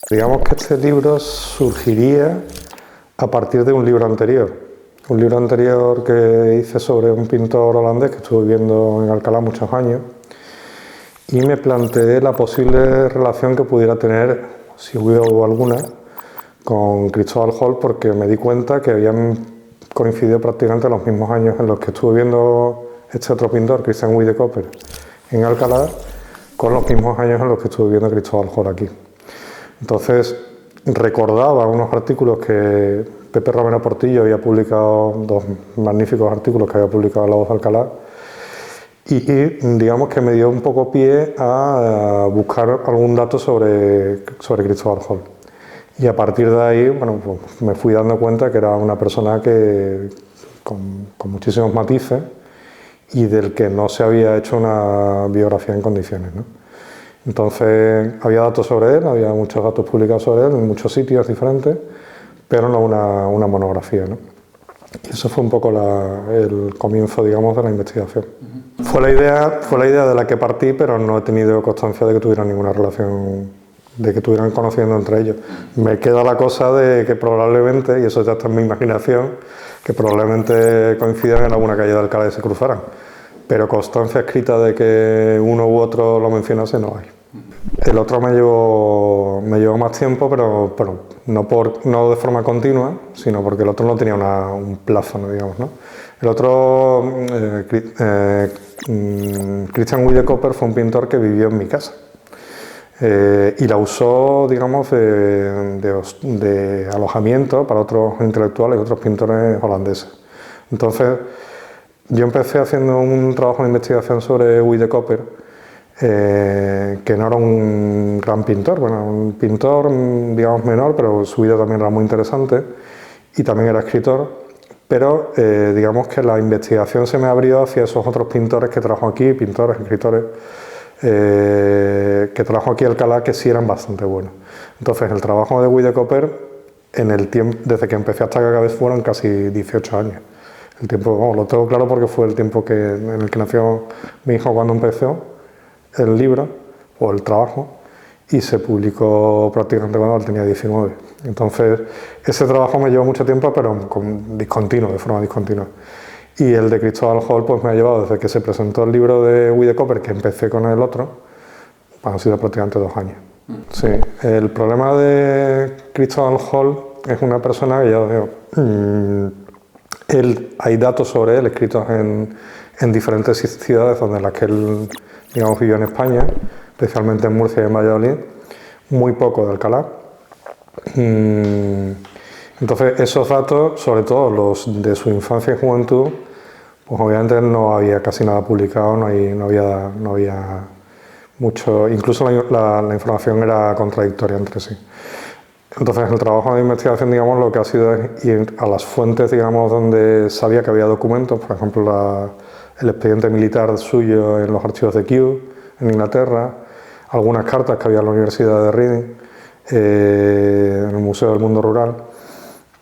Digamos que este libro surgiría a partir de un libro anterior. Un libro anterior que hice sobre un pintor holandés que estuve viviendo en Alcalá muchos años y me planteé la posible relación que pudiera tener, si hubo alguna, con Cristóbal Hall, porque me di cuenta que habían coincidido prácticamente los mismos años en los que estuve viendo este otro pintor, Christian Wijdecopper, en Alcalá, con los mismos años en los que estuve viendo Cristóbal Hall aquí. Entonces recordaba unos artículos que Pepe Romero Portillo había publicado, dos magníficos artículos que había publicado en La Voz de Alcalá, y digamos que me dio un poco pie a buscar algún dato sobre Cristóbal Hall. Y a partir de ahí, bueno, pues me fui dando cuenta que era una persona que con muchísimos matices y del que no se había hecho una biografía en condiciones, ¿no? Entonces había datos sobre él, había muchos datos publicados sobre él en muchos sitios diferentes, pero no una monografía, ¿no? Y eso fue un poco el comienzo, digamos, de la investigación. Fue la idea de la que partí, pero no he tenido constancia de que tuvieran ninguna relación, de que estuvieran conociendo entre ellos. Me queda la cosa de que probablemente, y eso ya está en mi imaginación, que probablemente coincidan en alguna calle de Alcalá y se cruzaran. Pero constancia escrita de que uno u otro lo mencionase no hay. El otro me llevó más tiempo, pero no de forma continua, sino porque el otro no tenía un plazo, ¿no? Digamos, ¿no? El otro, Christian Wijdecopper, fue un pintor que vivió en mi casa y la usó, digamos, de alojamiento para otros intelectuales y otros pintores holandeses. Entonces, yo empecé haciendo un trabajo de investigación sobre Wijdecopper, que no era un gran pintor, bueno, un pintor, digamos, menor, pero su vida también era muy interesante y también era escritor, pero digamos que la investigación se me abrió hacia esos otros pintores que trajo aquí, pintores, escritores, que trajo aquí Alcalá, que sí eran bastante buenos. Entonces, el trabajo de Wijdecopper, desde que empecé hasta que acabé, fueron casi 18 años. El tiempo, bueno, lo tengo claro porque fue el tiempo en el que nació mi hijo cuando empezó el libro o el trabajo, y se publicó prácticamente cuando él tenía 19. Entonces, ese trabajo me llevó mucho tiempo, pero de forma discontinua. Y el de Cristóbal Hall pues me ha llevado desde que se presentó el libro de Wijdecopper, que empecé con el otro, han sido prácticamente 2 años. Sí, el problema de Cristóbal Hall es una persona que ya os digo, hay datos sobre él escritos en diferentes ciudades donde las que él, digamos, vivió en España, especialmente en Murcia y en Valladolid, muy poco de Alcalá. Entonces, esos datos, sobre todo los de su infancia y juventud, pues obviamente no había casi nada publicado, no había mucho, incluso la información era contradictoria entre sí. Entonces, el trabajo de investigación, digamos, lo que ha sido es ir a las fuentes, digamos, donde sabía que había documentos, por ejemplo, el expediente militar suyo en los archivos de Kew, en Inglaterra, algunas cartas que había en la Universidad de Reading, en el Museo del Mundo Rural.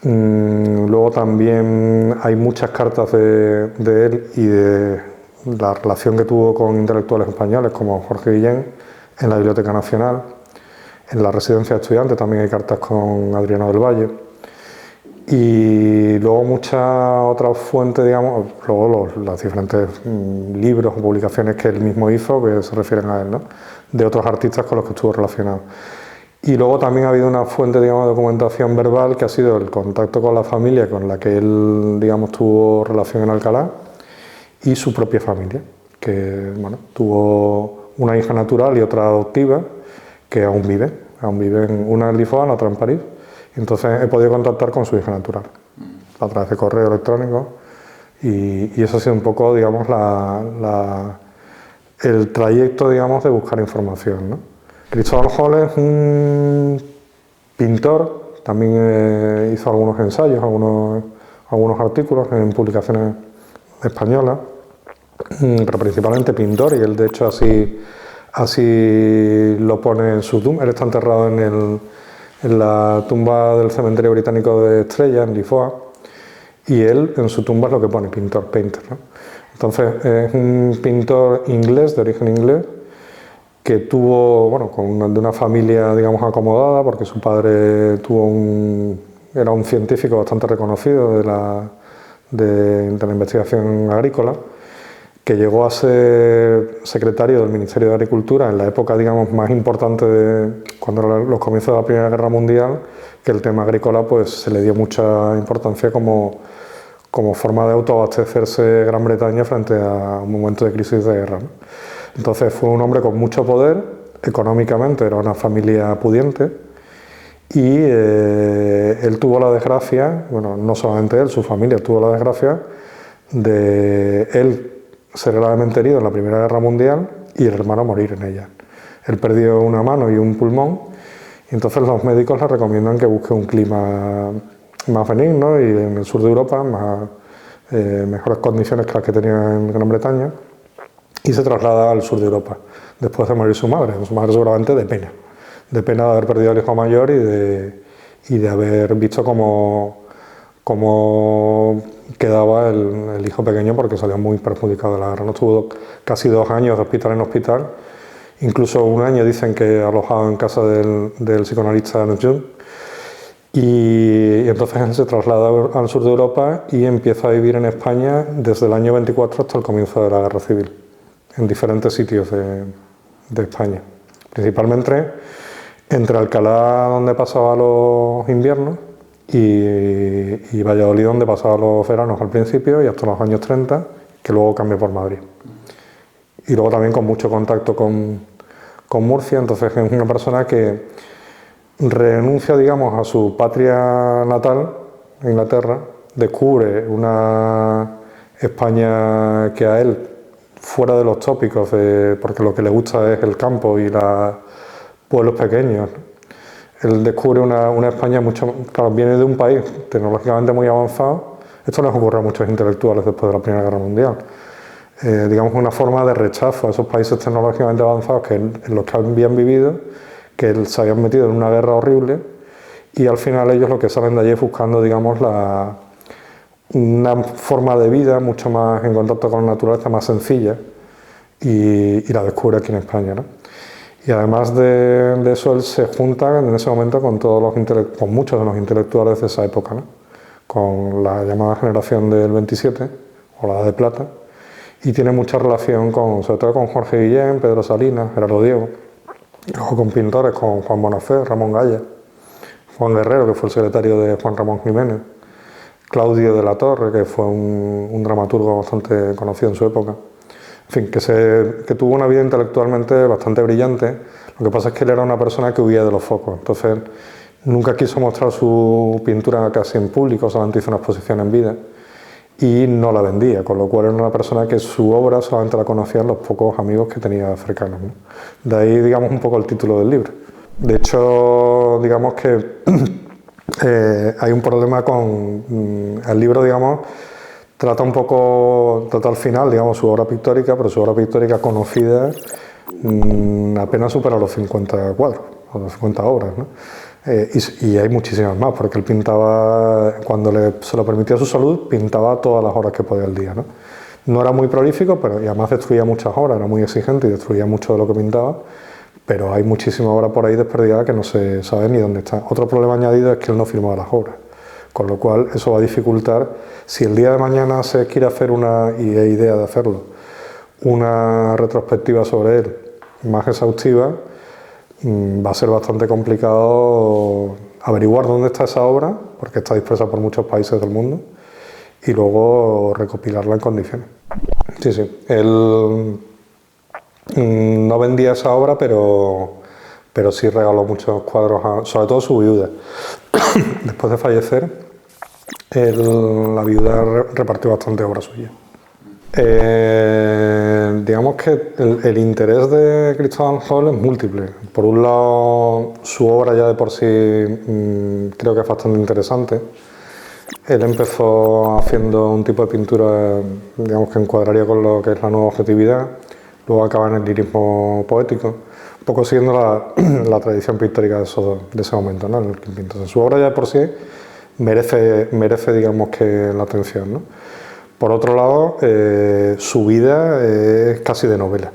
Luego también hay muchas cartas de él y de la relación que tuvo con intelectuales españoles como Jorge Guillén en la Biblioteca Nacional. En la residencia de estudiantes también hay cartas con Adriano del Valle. Y luego muchas otras fuentes, digamos, luego los diferentes libros o publicaciones que él mismo hizo, que se refieren a él, ¿no? De otros artistas con los que estuvo relacionado. Y luego también ha habido una fuente, digamos, de documentación verbal, que ha sido el contacto con la familia con la que él, digamos, tuvo relación en Alcalá, y su propia familia, que, bueno, tuvo una hija natural y otra adoptiva, que aún viven, una en Lisboa, la otra en París. Entonces he podido contactar con su hija natural a través de correo electrónico, y eso ha sido un poco, digamos, el trayecto, digamos, de buscar información, ¿no? Cristóbal Hall es un pintor, también hizo algunos ensayos, algunos artículos en publicaciones españolas, pero principalmente pintor, y él de hecho así lo pone en su tumba. Él está enterrado en la tumba del cementerio británico de Estrella, en Lisboa, y él en su tumba es lo que pone pintor, painter, ¿no? Entonces es un pintor inglés, de origen inglés, que tuvo, bueno, de una familia, digamos, acomodada, porque su padre era un científico bastante reconocido de la investigación agrícola, que llegó a ser secretario del Ministerio de Agricultura en la época, digamos, más importante cuando eran los comienzos de la Primera Guerra Mundial, que el tema agrícola pues se le dio mucha importancia como forma de autoabastecerse Gran Bretaña frente a un momento de crisis de guerra, ¿no? Entonces fue un hombre con mucho poder, económicamente era una familia pudiente, y él tuvo la desgracia, bueno, no solamente él, su familia tuvo la desgracia de él ser gravemente herido en la Primera Guerra Mundial y el hermano morir en ella. Él perdió una mano y un pulmón, y entonces los médicos le recomiendan que busque un clima más benigno y en el sur de Europa, mejores condiciones que las que tenía en Gran Bretaña, y se traslada al sur de Europa, después de morir su madre seguramente de pena de haber perdido al hijo mayor y de haber visto cómo quedaba el hijo pequeño, porque salió muy perjudicado de la guerra. No estuvo casi 2 años de hospital en hospital, incluso 1 año dicen que alojado en casa del psicoanalista Ernst Jung, y entonces él se traslada al sur de Europa y empieza a vivir en España desde el año 24 hasta el comienzo de la Guerra Civil, en diferentes sitios de España, principalmente entre Alcalá, donde pasaba los inviernos, y Valladolid, donde pasaba los veranos al principio y hasta los años 30, que luego cambió por Madrid. Y luego también con mucho contacto con Murcia. Entonces es una persona que renuncia, digamos, a su patria natal, Inglaterra, descubre una España que a él, fuera de los tópicos, porque lo que le gusta es el campo y los pueblos pequeños. Él descubre una España mucho, claro, viene de un país tecnológicamente muy avanzado. Esto les ocurre a muchos intelectuales después de la Primera Guerra Mundial. Digamos, una forma de rechazo a esos países tecnológicamente avanzados en los que habían vivido, que se habían metido en una guerra horrible, y al final ellos lo que salen de allí es buscando, digamos, una forma de vida mucho más en contacto con la naturaleza, más sencilla, y la descubre aquí en España, ¿no? Y además de eso, él se junta en ese momento con muchos de los intelectuales de esa época, ¿no? Con la llamada generación del 27, o la Edad de Plata, y tiene mucha relación sobre todo con Jorge Guillén, Pedro Salinas, Gerardo Diego, y luego con pintores, con Juan Bonafé, Ramón Gaya, Juan Guerrero, que fue el secretario de Juan Ramón Jiménez, Claudio de la Torre, que fue un dramaturgo bastante conocido en su época. En fin, que tuvo una vida intelectualmente bastante brillante. Lo que pasa es que él era una persona que huía de los focos. Entonces, nunca quiso mostrar su pintura casi en público, solamente hizo una exposición en vida y no la vendía, con lo cual era una persona que su obra solamente la conocían los pocos amigos que tenía cercanos, ¿no? De ahí, digamos, un poco el título del libro. De hecho, digamos que hay un problema con el libro, digamos, trata al final, digamos, su obra pictórica, pero su obra pictórica conocida apenas supera los 50 cuadros, o los 50 obras, ¿no? Y hay muchísimas más, porque él pintaba, cuando se lo permitía su salud, pintaba todas las horas que podía al día, ¿no? No era muy prolífico, pero y además destruía muchas obras, era muy exigente y destruía mucho de lo que pintaba, pero hay muchísimas obras por ahí desperdigadas que no se sabe ni dónde están. Otro problema añadido es que él no firmaba las obras, con lo cual eso va a dificultar, si el día de mañana se quiere hacer y hay idea de hacerlo, una retrospectiva sobre él más exhaustiva, va a ser bastante complicado averiguar dónde está esa obra, porque está dispersa por muchos países del mundo, y luego recopilarla en condiciones. Sí, él no vendía esa obra, pero sí regaló muchos cuadros, sobre todo su viuda. Después de fallecer, la viuda repartió bastante obra suya. Digamos que el interés de Christopher Hall es múltiple. Por un lado, su obra ya de por sí creo que es bastante interesante. Él empezó haciendo un tipo de pintura, digamos, que encuadraría con lo que es la nueva objetividad, luego acaba en el lirismo poético, un poco siguiendo la tradición pictórica de ese momento, ¿no? Entonces, su obra ya de por sí merece, digamos, que la atención, ¿no? Por otro lado, su vida es casi de novela.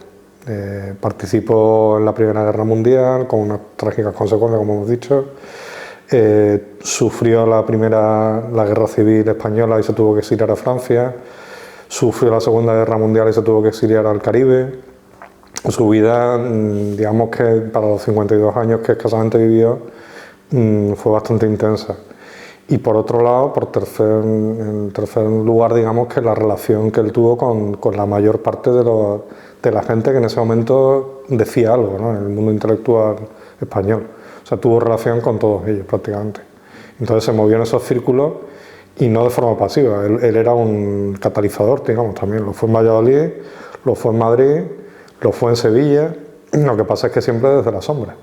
Participó en la Primera Guerra Mundial con unas trágicas consecuencias, como hemos dicho. Sufrió la Guerra Civil Española y se tuvo que exiliar a Francia. Sufrió la Segunda Guerra Mundial y se tuvo que exiliar al Caribe. Su vida, digamos que para los 52 años que escasamente vivió, fue bastante intensa. Y por otro lado, en tercer lugar, digamos que la relación que él tuvo con la mayor parte de la gente que en ese momento decía algo, ¿no?, en el mundo intelectual español. O sea, tuvo relación con todos ellos prácticamente. Entonces se movió en esos círculos y no de forma pasiva. Él era un catalizador, digamos, también. Lo fue en Valladolid, lo fue en Madrid, lo fue en Sevilla. Lo que pasa es que siempre desde la sombra.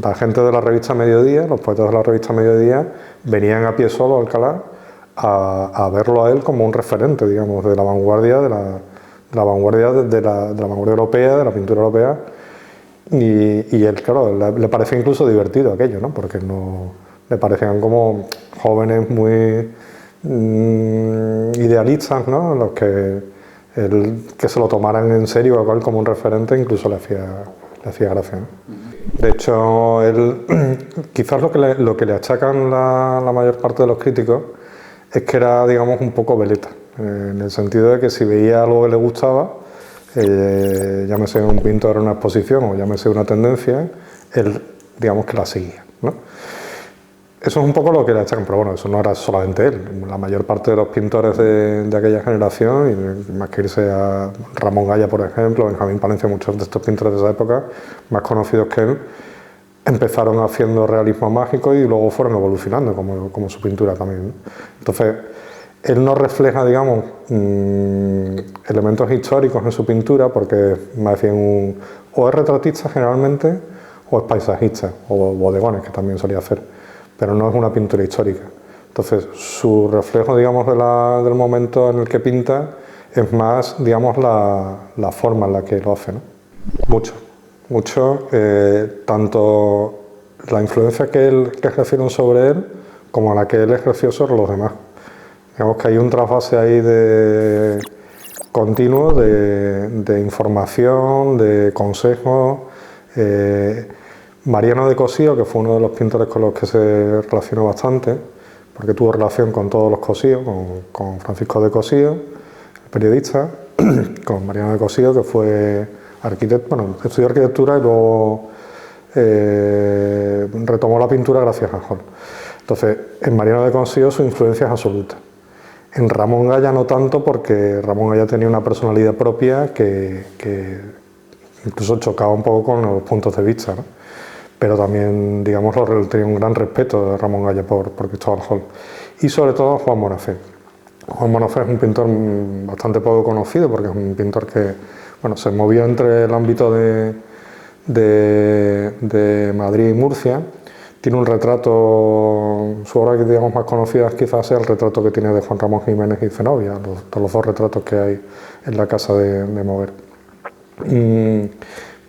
La gente de la revista Mediodía, los poetas de la revista Mediodía, venían a pie solo a Alcalá a verlo a él como un referente, digamos, de la vanguardia, de la vanguardia europea, de la pintura europea. Y él, claro, le parecía incluso divertido aquello, ¿no?, porque no le parecían como jóvenes muy idealistas, ¿no?, los que se lo tomaran en serio a cual como un referente incluso le hacía gracia, ¿no? De hecho, quizás lo que le achacan la mayor parte de los críticos es que era, digamos, un poco veleta, en el sentido de que si veía algo que le gustaba, llámese un pintor en una exposición o llámese una tendencia, él, digamos, que la seguía, ¿no? Eso es un poco lo que le achacan, pero bueno, eso no era solamente él. La mayor parte de los pintores de aquella generación, y más que irse a Ramón Gaya, por ejemplo, Benjamín Palencia, muchos de estos pintores de esa época, más conocidos que él, empezaron haciendo realismo mágico y luego fueron evolucionando, como su pintura también, ¿no? Entonces, él no refleja, digamos, elementos históricos en su pintura, porque más bien o es retratista generalmente, o es paisajista, o bodegones, que también solía hacer, pero no es una pintura histórica. Entonces, su reflejo, digamos, del momento en el que pinta es más, digamos, la forma en la que lo hace, ¿no? Mucho, tanto la influencia que ejercieron sobre él, como la que él ejerció sobre los demás. Digamos que hay un trasvase ahí continuo de información, de consejos. Mariano de Cossío, que fue uno de los pintores con los que se relacionó bastante, porque tuvo relación con todos los Cossío, con Francisco de Cossío, el periodista, con Mariano de Cossío, que fue arquitecto, bueno, estudió arquitectura y luego retomó la pintura gracias a Hall. Entonces, en Mariano de Cossío su influencia es absoluta. En Ramón Gaya no tanto, porque Ramón Gaya tenía una personalidad propia que incluso chocaba un poco con los puntos de vista, ¿no? Pero también, digamos, tenía un gran respeto de Ramón Gaya por Cristóbal Hall. Y sobre todo Juan Bonafé. Juan Bonafé es un pintor bastante poco conocido, porque es un pintor que, bueno, se movió entre el ámbito de Madrid y Murcia. Tiene un retrato, su obra que digamos más conocida quizás sea el retrato que tiene de Juan Ramón Jiménez y Zenobia, los dos retratos que hay en la casa de Moguer.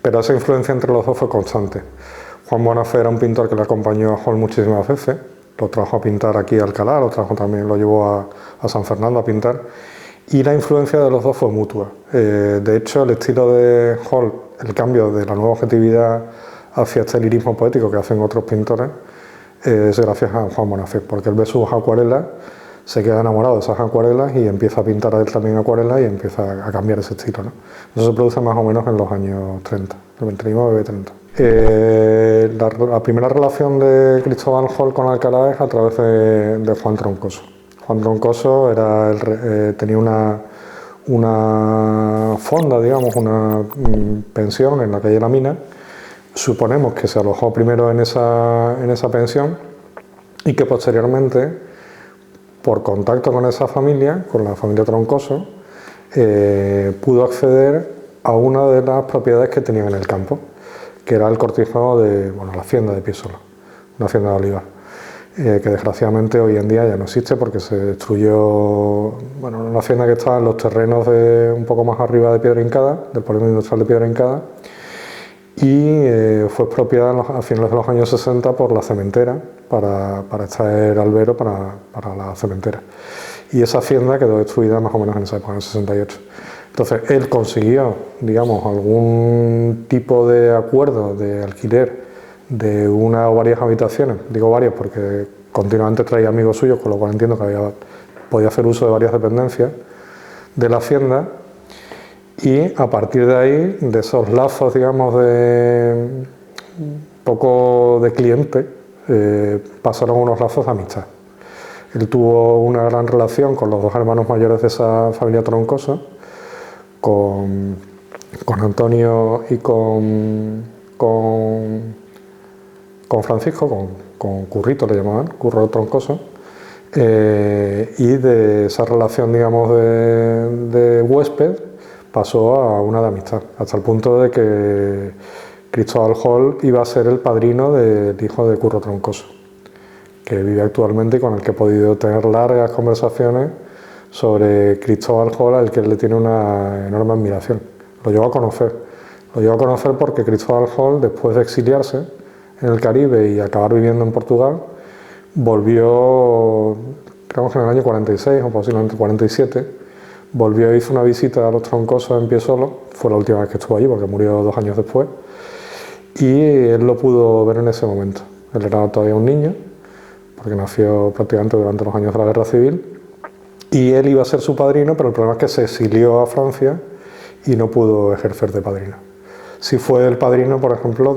Pero esa influencia entre los dos fue constante. Juan Bonafé era un pintor que le acompañó a Hall muchísimas veces, lo trajo a pintar aquí a Alcalá, lo llevó a San Fernando a pintar, y la influencia de los dos fue mutua. De hecho, el estilo de Hall, el cambio de la nueva objetividad hacia este lirismo poético que hacen otros pintores, es gracias a Juan Bonafé, porque él ve sus acuarelas, se queda enamorado de esas acuarelas y empieza a pintar a él también acuarelas y empieza a cambiar ese estilo, ¿no? Eso se produce más o menos en los años 30, el 29-30. La primera relación de Cristóbal Hall con Alcalá es a través de Juan Troncoso. Juan Troncoso tenía una fonda, digamos, una pensión en la calle La Mina. Suponemos que se alojó primero en esa pensión y que posteriormente, por contacto con esa familia, con la familia Troncoso, pudo acceder a una de las propiedades que tenían en el campo, que era el cortijo la hacienda de Piesola, una hacienda de olivar, que desgraciadamente hoy en día ya no existe porque se destruyó, una hacienda que estaba en los terrenos un poco más arriba de Piedra Hincada, del polígono industrial de Piedra Hincada, y fue expropiada a finales de los años 60 por la cementera para extraer albero para la cementera. Y esa hacienda quedó destruida más o menos en esa época, en el 68. Entonces él consiguió, digamos, algún tipo de acuerdo de alquiler de una o varias habitaciones, digo varias porque continuamente traía amigos suyos, con lo cual entiendo que podía hacer uso de varias dependencias de la hacienda, y a partir de ahí, de esos lazos, digamos, de poco de cliente, pasaron unos lazos de amistad. Él tuvo una gran relación con los dos hermanos mayores de esa familia Troncoso, con Antonio y con Francisco, con Currito le llamaban, Curro Troncoso, y de esa relación, digamos, de huésped pasó a una de amistad, hasta el punto de que Cristóbal Hall iba a ser el padrino del hijo de Curro Troncoso, que vive actualmente y con el que he podido tener largas conversaciones sobre Cristóbal Hall, al que le tiene una enorme admiración. Lo llevo a conocer porque Cristóbal Hall, después de exiliarse en el Caribe y acabar viviendo en Portugal, volvió, creo que en el año 46 o posiblemente 47, volvió e hizo una visita a los Troncosos en Piesolo. Fue la última vez que estuvo allí porque murió 2 años después, y él lo pudo ver en ese momento. Él era todavía un niño, porque nació prácticamente durante los años de la Guerra Civil, y él iba a ser su padrino, pero el problema es que se exilió a Francia y no pudo ejercer de padrino. Sí fue el padrino, por ejemplo, o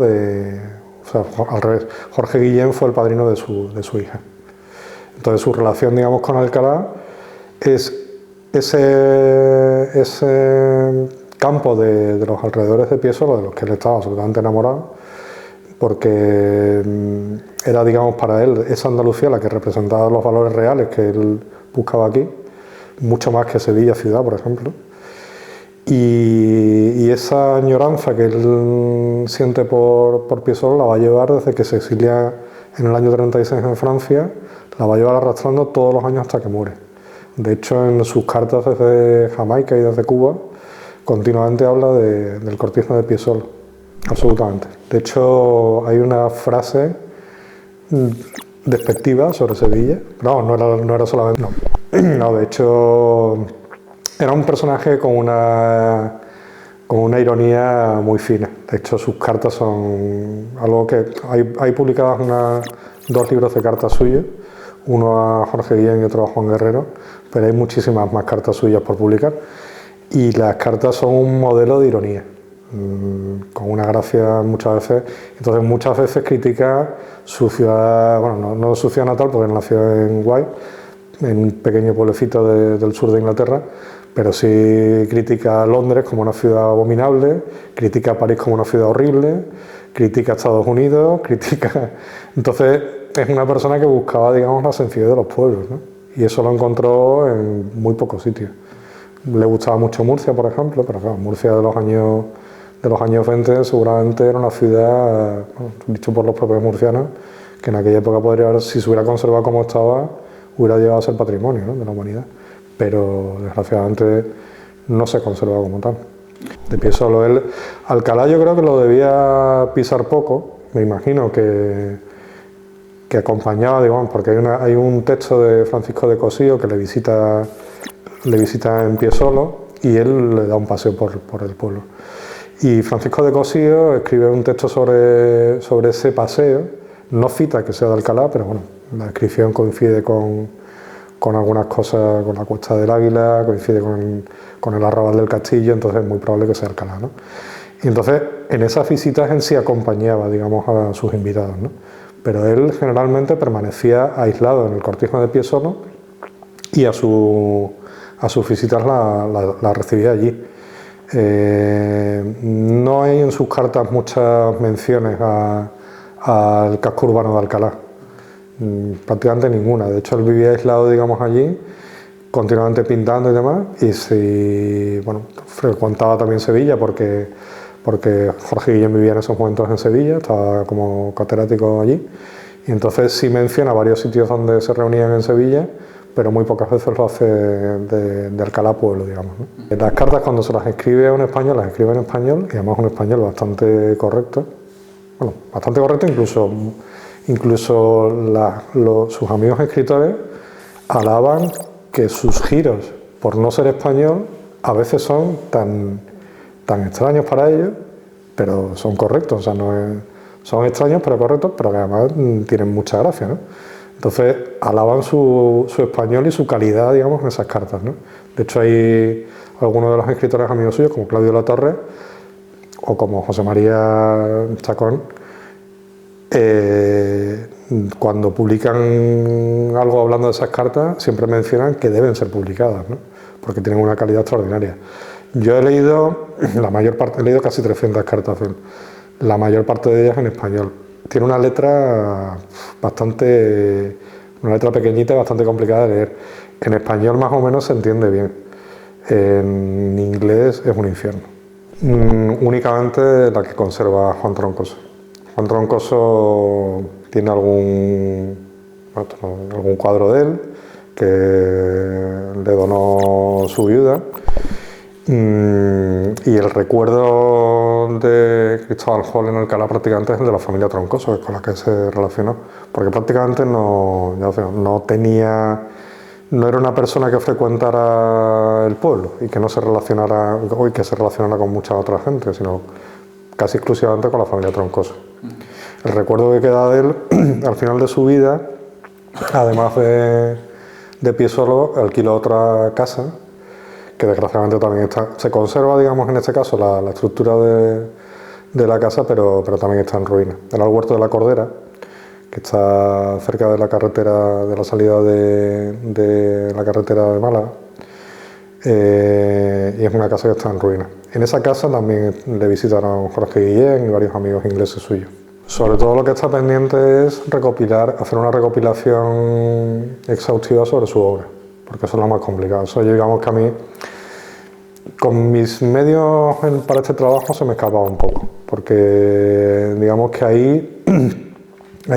sea, al revés, Jorge Guillén fue el padrino de su hija. Entonces su relación, digamos, con Alcalá es ese campo de los alrededores de Piesolo, de los que él estaba absolutamente enamorado, porque era, digamos, para él esa Andalucía la que representaba los valores reales que él buscaba aquí, mucho más que Sevilla ciudad, por ejemplo. Y esa añoranza que él siente por Piesolo la va a llevar desde que se exilia en el año 36 en Francia, la va a llevar arrastrando todos los años hasta que muere. De hecho, en sus cartas desde Jamaica y desde Cuba, continuamente habla del cortismo de Piesolo, absolutamente. De hecho, hay una frase despectiva sobre Sevilla. No era solamente... No, de hecho, era un personaje con una ironía muy fina. De hecho, sus cartas son algo que... Hay publicadas 2 libros de cartas suyas, uno a Jorge Guillén y otro a Juan Guerrero, pero hay muchísimas más cartas suyas por publicar, y las cartas son un modelo de ironía, con una gracia muchas veces. Entonces muchas veces critica su ciudad, bueno, no su ciudad natal, porque nació en White, en un pequeño pueblecito del sur de Inglaterra, pero sí critica a Londres como una ciudad abominable, critica a París como una ciudad horrible, critica a Estados Unidos, Entonces es una persona que buscaba, digamos, la sencillez de los pueblos, ¿no? Y eso lo encontró en muy pocos sitios. Le gustaba mucho Murcia, por ejemplo, pero claro, Murcia de los años 20 seguramente era una ciudad, bueno, dicho por los propios murcianos, que en aquella época podría haber, si se hubiera conservado como estaba, hubiera llegado a ser patrimonio, ¿no?, de la humanidad. Pero desgraciadamente no se conserva como tal. De Piesolo, él, Alcalá yo creo que lo debía pisar poco, me imagino que acompañaba, digamos, porque hay un texto de Francisco de Cosío que le visita en Piesolo, y él le da un paseo por el pueblo. Y Francisco de Cosío escribe un texto sobre ese paseo, no cita que sea de Alcalá, pero bueno, la descripción coincide con algunas cosas, con la Cuesta del Águila, coincide con el Arrabal del Castillo, entonces es muy probable que sea Alcalá, ¿no? Y entonces en esas visitas en sí acompañaba, digamos, a sus invitados, ¿no? Pero él generalmente permanecía aislado en el cortijo de Piesolo, y a sus visitas la recibía allí. No hay en sus cartas muchas menciones al casco urbano de Alcalá, prácticamente ninguna. De hecho, él vivía aislado, digamos, allí, continuamente pintando y demás, y bueno, frecuentaba también Sevilla porque Jorge Guillén vivía en esos momentos en Sevilla, estaba como catedrático allí, y entonces sí menciona varios sitios donde se reunían en Sevilla, pero muy pocas veces lo hace de Alcalá pueblo, digamos, ¿no? Las cartas, cuando se las escribe a un español, las escribe en español, y además un español bastante correcto, bueno, bastante correcto, incluso sus amigos escritores alaban que sus giros, por no ser español, a veces son tan extraños para ellos, pero son correctos, o sea, son extraños pero correctos, pero que además tienen mucha gracia, ¿no? Entonces alaban su español y su calidad, digamos, en esas cartas, ¿no? De hecho hay algunos de los escritores amigos suyos, como Claudio Latorre o como José María Chacón, cuando publican algo hablando de esas cartas, siempre mencionan que deben ser publicadas, ¿no? Porque tienen una calidad extraordinaria. Yo he leído casi 300 cartas de él, la mayor parte de ellas en español. Tiene una letra una letra pequeñita y bastante complicada de leer. En español más o menos se entiende bien, en inglés es un infierno. Únicamente la que conserva Juan Troncoso. Juan Troncoso tiene algún cuadro de él que le donó su viuda, y el recuerdo de Cristóbal Hall en Alcalá prácticamente es el de la familia Troncoso, que es con la que se relacionó, porque prácticamente no era una persona que frecuentara el pueblo y que se relacionara con mucha otra gente, sino casi exclusivamente con la familia Troncoso. El recuerdo que queda de él al final de su vida, además de pie solo, alquiló otra casa que desgraciadamente también se conserva, digamos, en este caso la estructura de la casa, pero también está en ruinas. Era el Huerto de la Cordera, que está cerca de la carretera, de la salida de la carretera de Málaga, y es una casa que está en ruinas. En esa casa también le visitaron Jorge Guillén y varios amigos ingleses suyos. Sobre todo lo que está pendiente es hacer una recopilación exhaustiva sobre su obra, porque eso es lo más complicado. Eso, digamos que a mí, con mis medios para este trabajo, se me escapaba un poco, porque digamos que ahí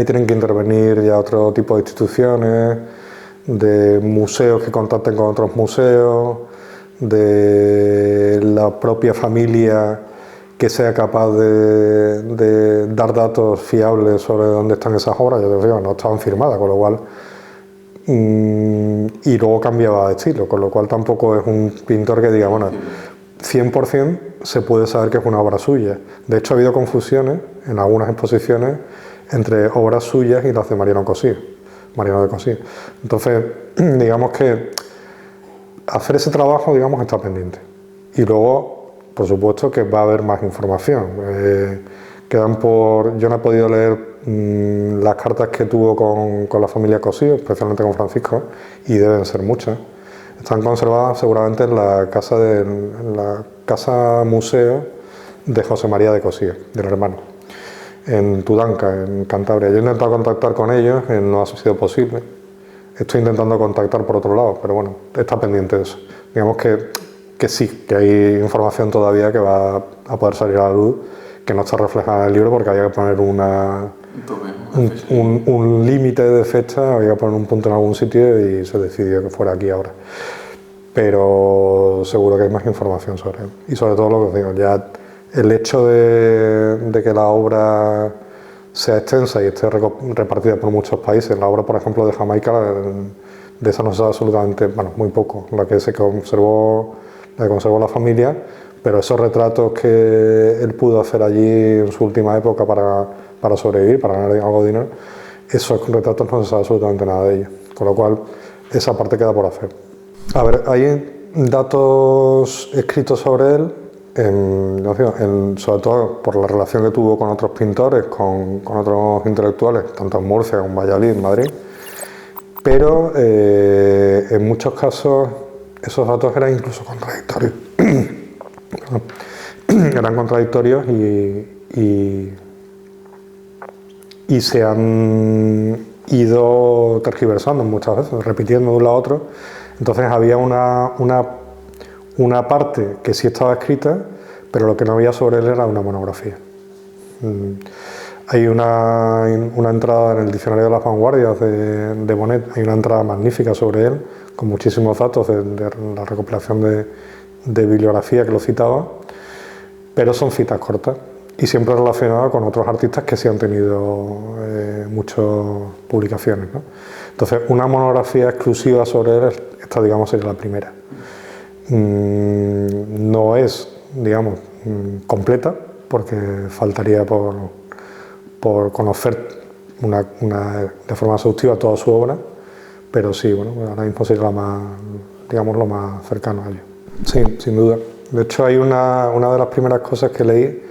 tienen que intervenir ya otro tipo de instituciones, de museos que contacten con otros museos, de la propia familia que sea capaz de dar datos fiables sobre dónde están esas obras. Yo te digo, no estaban firmadas, con lo cual, y luego cambiaba de estilo, con lo cual tampoco es un pintor que diga, bueno, 100% se puede saber que es una obra suya. De hecho, ha habido confusiones en algunas exposiciones entre obras suyas y las de Mariano de Cosío. Entonces, digamos que hacer ese trabajo, digamos, está pendiente. Y luego, por supuesto, que va a haber más información. Yo no he podido leer las cartas que tuvo con la familia Cosío, especialmente con Francisco, y deben ser muchas. Están conservadas seguramente en la casa museo de José María de Cosío, del hermano, en Tudanca, en Cantabria. Yo he intentado contactar con ellos, no ha sido posible. Estoy intentando contactar por otro lado, pero bueno, está pendiente de eso. Digamos que sí, que hay información todavía que va a poder salir a la luz, que no está reflejada en el libro porque había que poner un límite de fecha, había que poner un punto en algún sitio y se decidió que fuera aquí ahora. Pero seguro que hay más información sobre él. Y sobre todo lo que os digo, ya el hecho de que la obra sea extensa y esté repartida por muchos países. La obra, por ejemplo, de Jamaica, de esa no se sabe absolutamente, bueno, muy poco, la que conservó la familia, pero esos retratos que él pudo hacer allí en su última época para sobrevivir, para ganar algo de dinero, esos retratos no se sabe absolutamente nada de ellos, con lo cual esa parte queda por hacer. A ver, hay datos escritos sobre él, sobre todo por la relación que tuvo con otros pintores, con otros intelectuales, tanto en Murcia como en Valladolid, en Madrid, pero en muchos casos esos datos eran incluso contradictorios. Eran contradictorios y se han ido tergiversando muchas veces, repitiendo de un lado a otro. Entonces había una parte que sí estaba escrita, pero lo que no había sobre él era una monografía. Hay una entrada en el Diccionario de las Vanguardias de Bonet, hay una entrada magnífica sobre él, con muchísimos datos de la recopilación de bibliografía que lo citaba, pero son citas cortas y siempre relacionadas con otros artistas que sí han tenido muchas publicaciones, ¿no? Entonces, una monografía exclusiva sobre él, esta digamos sería la primera. no es, digamos, completa, porque faltaría por conocer de forma exhaustiva toda su obra, pero sí, bueno, ahora mismo sería la más, digamos, lo más cercano a ello. Sí, sin duda. De hecho, hay una de las primeras cosas que leí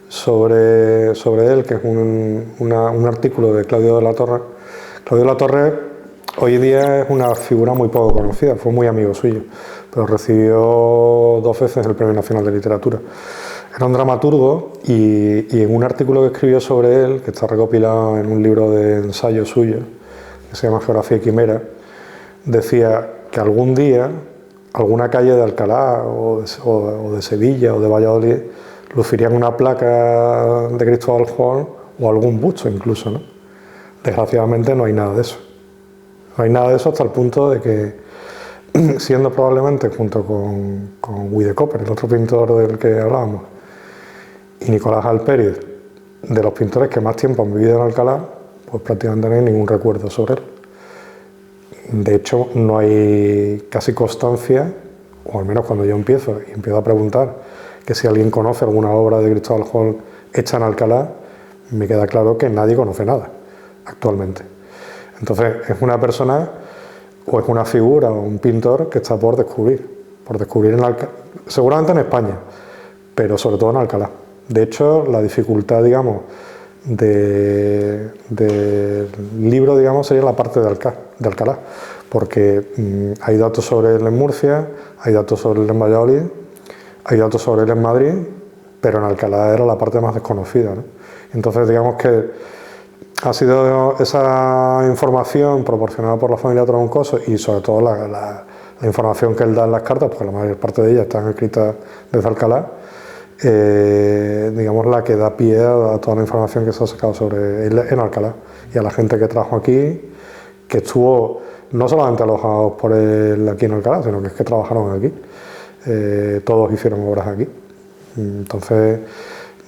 sobre él, que es un artículo de Claudio de la Torre. Claudio de la Torre hoy día es una figura muy poco conocida, fue muy amigo suyo, pero recibió 2 veces el Premio Nacional de Literatura. Era un dramaturgo y en un artículo que escribió sobre él, que está recopilado en un libro de ensayos suyo, que se llama Geografía y Quimera, decía que algún día alguna calle de Alcalá o de Sevilla o de Valladolid lucirían una placa de Cristóbal Juan o algún busto incluso, ¿no? Desgraciadamente no hay nada de eso. No hay nada de eso hasta el punto de que, siendo probablemente junto con Guy de Copper, el otro pintor del que hablábamos, y Nicolás Alpériz, de los pintores que más tiempo han vivido en Alcalá, pues prácticamente no hay ningún recuerdo sobre él. De hecho, no hay casi constancia, o al menos cuando yo empiezo a preguntar que si alguien conoce alguna obra de Cristóbal Hall hecha en Alcalá, me queda claro que nadie conoce nada actualmente. Entonces, es una persona o es una figura o un pintor que está por descubrir seguramente en España, pero sobre todo en Alcalá. De hecho, la dificultad, digamos, del libro, digamos, sería la parte de Alcalá, porque hay datos sobre él en Murcia, hay datos sobre él en Valladolid, hay datos sobre él en Madrid, pero en Alcalá era la parte más desconocida, ¿no? Entonces, digamos que ha sido esa información proporcionada por la familia Troncoso y sobre todo la información que él da en las cartas, porque la mayor parte de ellas están escritas desde Alcalá, digamos, la que da pie a toda la información que se ha sacado sobre él en Alcalá y a la gente que trabajó aquí, que estuvo no solamente alojados por él aquí en Alcalá, sino que es que trabajaron aquí, todos hicieron obras aquí. Entonces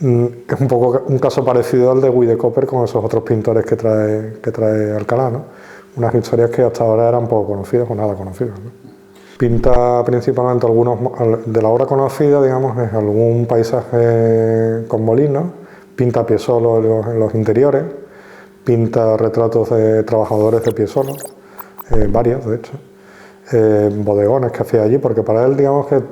es un poco un caso parecido al de Guy de Copper con esos otros pintores que trae Alcalá, ¿no? Unas historias que hasta ahora eran poco conocidas o nada conocidas, ¿no? Pinta principalmente algunos de la obra conocida, digamos, es algún paisaje con molinos, pinta pie solo en los interiores, pinta retratos de trabajadores de pie solo, varios de hecho, bodegones que hacía allí, porque para él, digamos que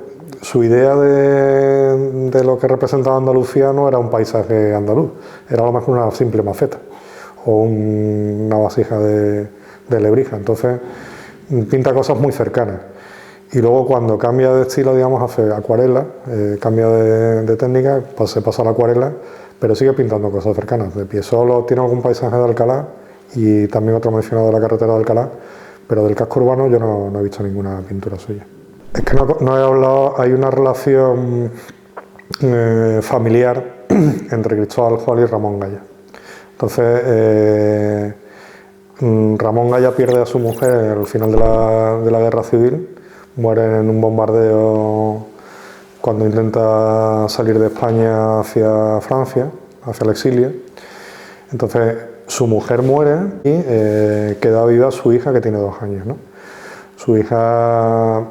su idea de lo que representaba Andalucía no era un paisaje andaluz, era a lo mejor una simple maceta o una vasija de Lebrija. Entonces pinta cosas muy cercanas. Y luego cuando cambia de estilo, digamos, hace acuarela, cambia de técnica, pues se pasa a la acuarela, pero sigue pintando cosas cercanas. De pie solo tiene algún paisaje de Alcalá y también otro mencionado de la carretera de Alcalá, pero del casco urbano yo no he visto ninguna pintura suya. Es que no he hablado, hay una relación familiar entre Cristóbal Juan y Ramón Gaya. Entonces, Ramón Gaya pierde a su mujer al final de la guerra civil, muere en un bombardeo cuando intenta salir de España hacia Francia, hacia el exilio. Entonces su mujer muere y queda viva su hija, que tiene 2 años, ¿no? Su hija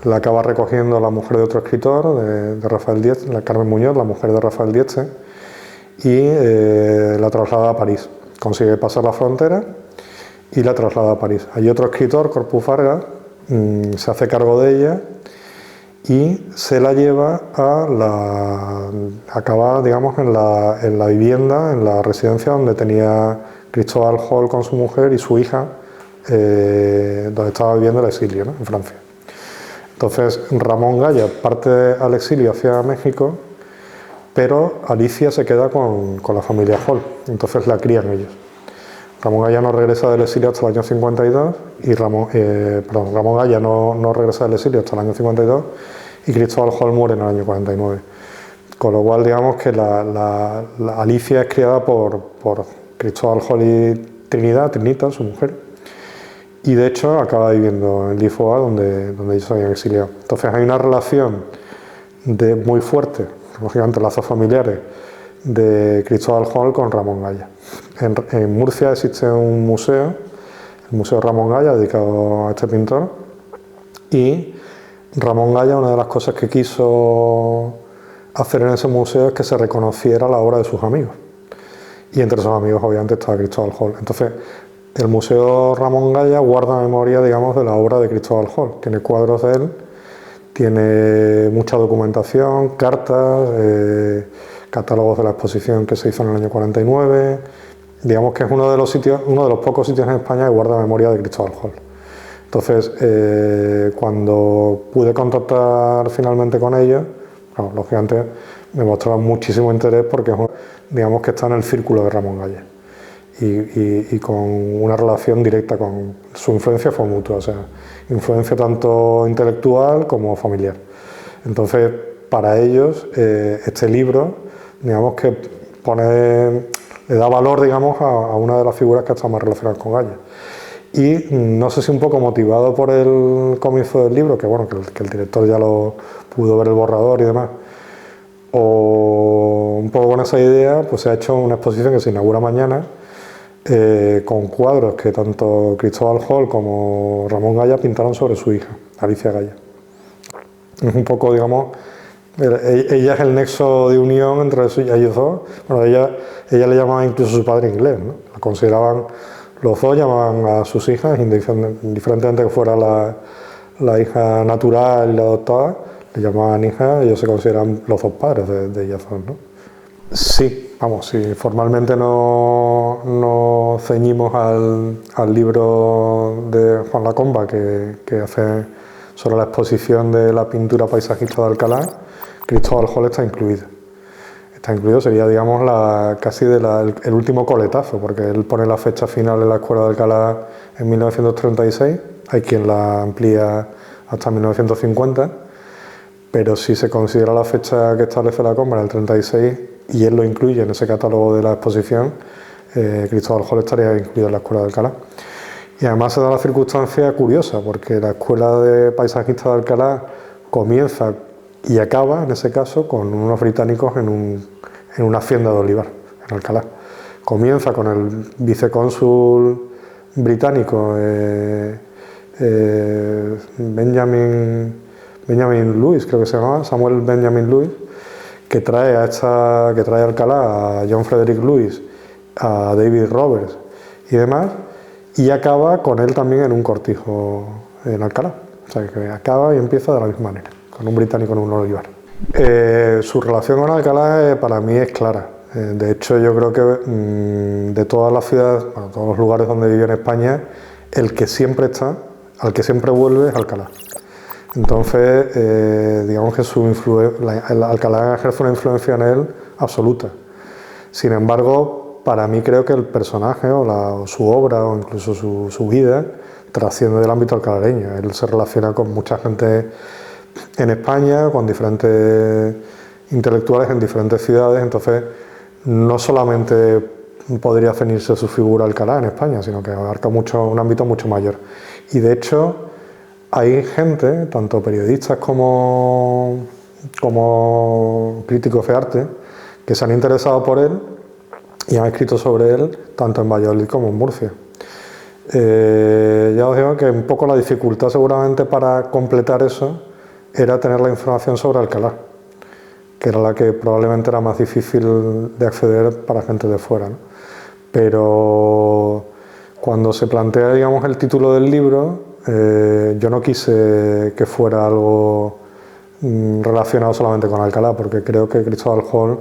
la acaba recogiendo la mujer de otro escritor, de Rafael Dietz, la Carmen Muñoz, la mujer de Rafael Dietz, y la traslada a París. Consigue pasar la frontera y la traslada a París. Hay otro escritor, Corpus Vargas, se hace cargo de ella y se la lleva acaba, digamos, en la vivienda, en la residencia donde tenía Cristóbal Hall con su mujer y su hija, donde estaba viviendo el exilio, ¿no? En Francia. Entonces Ramón Gaya parte al exilio hacia México, pero Alicia se queda con la familia Hall, entonces la crían ellos. Ramón Gaya no regresa del exilio hasta el año 52 y Ramón Gaya no regresa del exilio hasta el año 52 y Cristóbal Hall muere en el año 49. Con lo cual, digamos que la Alicia es criada por Cristóbal Hall y Trinita, su mujer, y de hecho acaba viviendo en Lisboa, donde ellos se habían exiliado. Entonces hay una relación muy fuerte, lógicamente lazos familiares, de Cristóbal Hall con Ramón Gaya. En Murcia existe un museo, el Museo Ramón Gaya, dedicado a este pintor, y Ramón Gaya, una de las cosas que quiso hacer en ese museo es que se reconociera la obra de sus amigos. Y entre esos amigos, obviamente, estaba Cristóbal Hall. Entonces, el Museo Ramón Gaya guarda memoria, digamos, de la obra de Cristóbal Hall. Tiene cuadros de él, tiene mucha documentación, cartas, catálogos de la exposición que se hizo en el año 49. Digamos que es uno de los pocos sitios en España que guarda memoria de Cristóbal Hall. Entonces, cuando pude contactar finalmente con ellos, bueno, lógicamente me mostraron muchísimo interés porque digamos que está en el círculo de Ramón Gaya y con una relación directa con su influencia fue mutua, o sea, influencia tanto intelectual como familiar. Entonces, para ellos, este libro, digamos que le da valor, digamos, a una de las figuras que está más relacionadas con Gaya. Y no sé si un poco motivado por el comienzo del libro, que bueno, que el director ya lo pudo ver el borrador y demás, o un poco con esa idea, pues se ha hecho una exposición que se inaugura mañana con cuadros que tanto Cristóbal Hall como Ramón Gaya pintaron sobre su hija, Alicia Gaya. Es un poco, digamos, ella es el nexo de unión entre ellos dos. Bueno, ella le llamaba incluso a su padre inglés, ¿no? La consideraban, los dos llamaban a sus hijas, indiferentemente que fuera la hija natural y la adoptada, le llamaban hija, ellos se consideran los dos padres de ellas dos, ¿no? Sí, vamos, sí, formalmente no ceñimos al libro de Juan Lacomba que hace sobre la exposición de la pintura paisajista de Alcalá. Cristóbal Hall está incluido. Está incluido, sería, digamos, casi el último coletazo, porque él pone la fecha final en la Escuela de Alcalá en 1936, hay quien la amplía hasta 1950, pero si se considera la fecha que establece la Compra, el 36, y él lo incluye en ese catálogo de la exposición, Cristóbal Hall estaría incluido en la Escuela de Alcalá. Y además se da la circunstancia curiosa, porque la Escuela de Paisajistas de Alcalá comienza y acaba, en ese caso, con unos británicos en una hacienda de olivar, en Alcalá. Comienza con el vicecónsul británico Benjamin Lewis, creo que se llamaba, Samuel Benjamin Lewis, que trae a Alcalá a John Frederick Lewis, a David Roberts y demás, y acaba con él también en un cortijo en Alcalá. O sea, que acaba y empieza de la misma manera, con un británico en un olivar. Su relación con Alcalá para mí es clara. De hecho, yo creo que de todas las ciudades, bueno, todos los lugares donde vive en España, el que siempre está, al que siempre vuelve es Alcalá. Entonces, digamos que Alcalá ejerce una influencia en él absoluta. Sin embargo, para mí creo que el personaje o su obra o incluso su vida trasciende del ámbito alcalareño. Él se relaciona con mucha gente en España, con diferentes intelectuales en diferentes ciudades, entonces no solamente podría ceñirse su figura Alcalá en España, sino que abarca un ámbito mucho mayor. Y de hecho, hay gente, tanto periodistas como críticos de arte, que se han interesado por él y han escrito sobre él, tanto en Valladolid como en Murcia. Ya os digo que un poco la dificultad seguramente para completar eso era tener la información sobre Alcalá, que era la que probablemente era más difícil de acceder para gente de fuera, ¿no? Pero cuando se plantea, digamos, el título del libro, yo no quise que fuera algo relacionado solamente con Alcalá, porque creo que Cristóbal Hall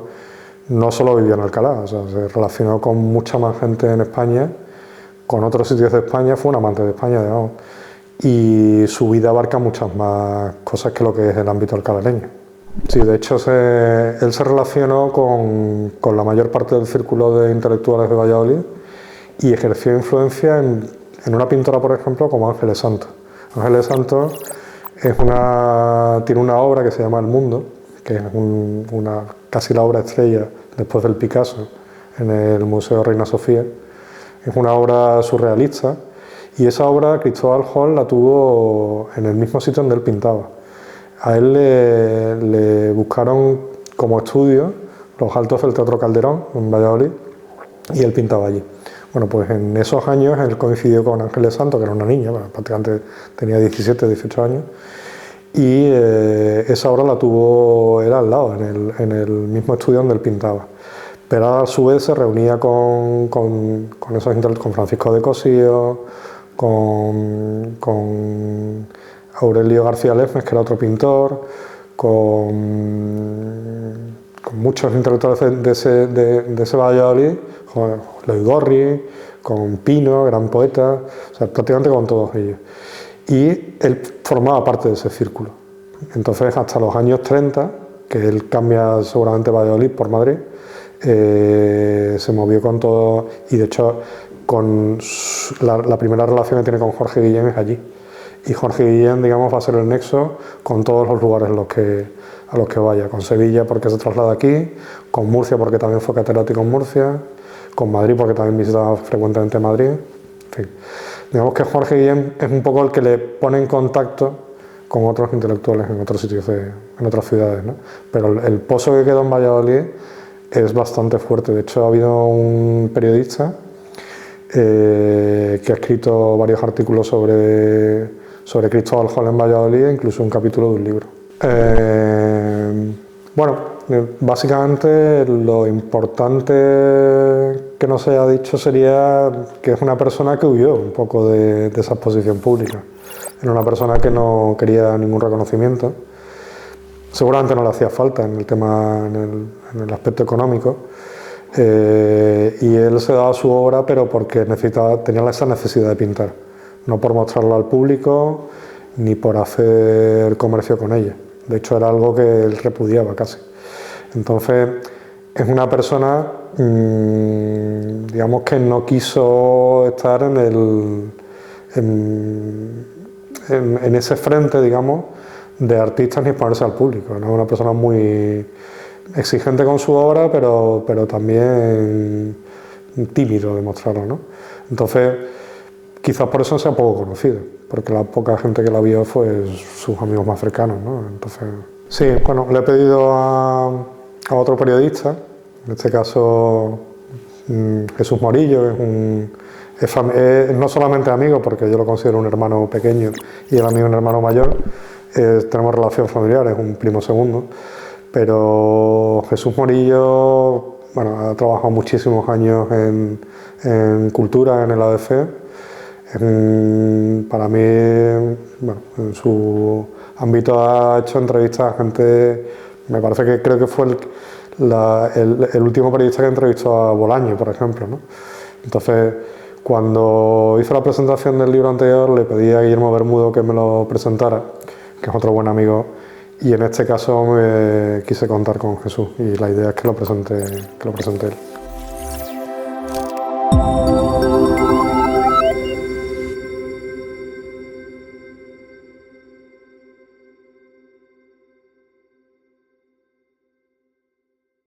no solo vivió en Alcalá, o sea, se relacionó con mucha más gente en España, con otros sitios de España, fue un amante de España, digamos, y su vida abarca muchas más cosas que lo que es el ámbito alcalareño. Sí, de hecho, él se relacionó con la mayor parte del círculo de intelectuales de Valladolid y ejerció influencia en una pintora, por ejemplo, como Ángeles Santos. Ángeles Santos tiene una obra que se llama El Mundo, que es casi la obra estrella después del Picasso en el Museo Reina Sofía. Es una obra surrealista y esa obra Cristóbal Hall la tuvo en el mismo sitio donde él pintaba. A él le buscaron como estudio los altos del Teatro Calderón en Valladolid y él pintaba allí. Bueno, pues en esos años él coincidió con Ángeles Santos, que era una niña, prácticamente tenía 17, 18 años, y esa obra la tuvo él al lado, en el mismo estudio donde él pintaba. Pero a su vez se reunía con Francisco de Cosío, con Aurelio García Lesmes, que era otro pintor, con muchos intelectuales de ese Valladolid, Loigorri, con Pino, gran poeta, o sea, prácticamente con todos ellos. Y él formaba parte de ese círculo. Entonces, hasta los años 30, que él cambia seguramente Valladolid por Madrid, se movió con todo, y de hecho la primera relación que tiene con Jorge Guillén es allí. Y Jorge Guillén, digamos, va a ser el nexo con todos los lugares a los que vaya, con Sevilla porque se traslada aquí, con Murcia porque también fue catedrático en Murcia, con Madrid porque también visitaba frecuentemente Madrid. En fin, digamos que Jorge Guillén es un poco el que le pone en contacto con otros intelectuales en otros sitios, en otras ciudades, ¿no? Pero el pozo que quedó en Valladolid es bastante fuerte. De hecho, ha habido un periodista que ha escrito varios artículos sobre Cristóbal Hall en Valladolid, incluso un capítulo de un libro. Bueno, básicamente lo importante que no se haya dicho sería que es una persona que huyó un poco de esa exposición pública. Era una persona que no quería ningún reconocimiento. Seguramente no le hacía falta en el tema, en el aspecto económico. Y él se daba su obra, pero porque tenía esa necesidad de pintar, no por mostrarlo al público ni por hacer comercio con ella. De hecho, era algo que él repudiaba casi. Entonces, es una persona, digamos, que no quiso estar en ese frente, digamos, de artistas ni exponerse al público, ¿no? Una persona muy exigente con su obra, pero también tímido de mostrarlo, ¿no? Entonces, quizás por eso sea poco conocido, porque la poca gente que la vio fue sus amigos más cercanos, ¿no? Entonces, sí, bueno, le he pedido a otro periodista, en este caso Jesús Morillo, es no solamente amigo, porque yo lo considero un hermano pequeño y él a mí un hermano mayor, tenemos relación familiar, es un primo segundo, pero Jesús Morillo, bueno, ha trabajado muchísimos años en cultura en el ADC. Para mí, bueno, en su ámbito ha hecho entrevistas a gente, me parece que creo que fue el último periodista que entrevistó a Bolaño, por ejemplo, ¿no? Entonces, cuando hice la presentación del libro anterior, le pedí a Guillermo Bermudo que me lo presentara, que es otro buen amigo, y en este caso me quise contar con Jesús, y la idea es que lo presente él.